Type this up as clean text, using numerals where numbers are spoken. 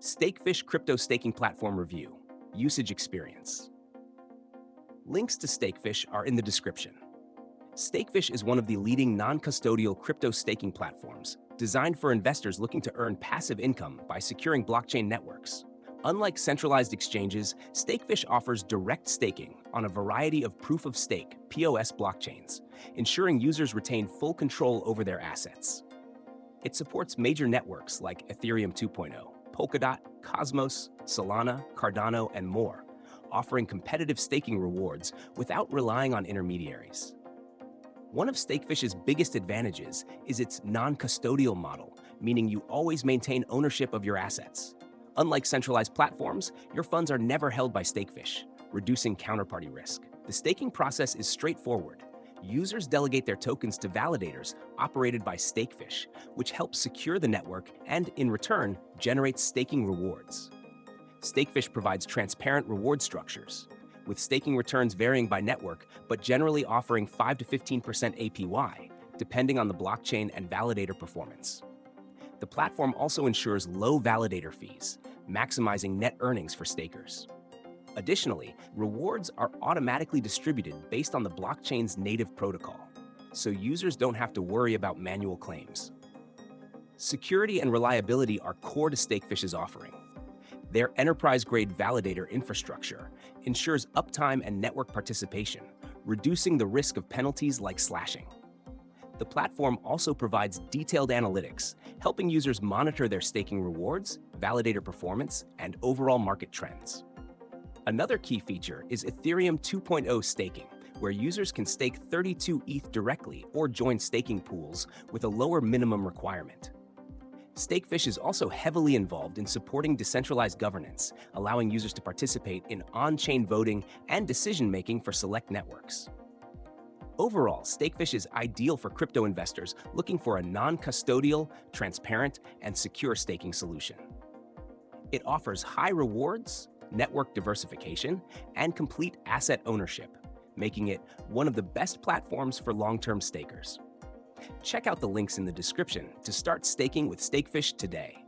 StakeFish Crypto Staking Platform Review. Usage Experience. Links to StakeFish are in the description. StakeFish is one of the leading non-custodial crypto staking platforms designed for investors looking to earn passive income by securing blockchain networks. Unlike centralized exchanges, StakeFish offers direct staking on a variety of proof-of-stake (POS) blockchains, ensuring users retain full control over their assets. It supports major networks like Ethereum 2.0, Polkadot, Cosmos, Solana, Cardano, and more, offering competitive staking rewards without relying on intermediaries. One of StakeFish's biggest advantages is its non-custodial model, meaning you always maintain ownership of your assets. Unlike centralized platforms, your funds are never held by StakeFish, reducing counterparty risk. The staking process is straightforward. Users delegate their tokens to validators operated by StakeFish, which helps secure the network and, in return, generates staking rewards. StakeFish provides transparent reward structures, with staking returns varying by network but generally offering 5 to 15% APY, depending on the blockchain and validator performance. The platform also ensures low validator fees, maximizing net earnings for stakers. Additionally, rewards are automatically distributed based on the blockchain's native protocol, so users don't have to worry about manual claims. Security and reliability are core to StakeFish's offering. Their enterprise-grade validator infrastructure ensures uptime and network participation, reducing the risk of penalties like slashing. The platform also provides detailed analytics, helping users monitor their staking rewards, validator performance, and overall market trends. Another key feature is Ethereum 2.0 staking, where users can stake 32 ETH directly or join staking pools with a lower minimum requirement. StakeFish is also heavily involved in supporting decentralized governance, allowing users to participate in on-chain voting and decision-making for select networks. Overall, StakeFish is ideal for crypto investors looking for a non-custodial, transparent, and secure staking solution. It offers high rewards, network diversification, and complete asset ownership, making it one of the best platforms for long-term stakers. Check out the links in the description to start staking with StakeFish today.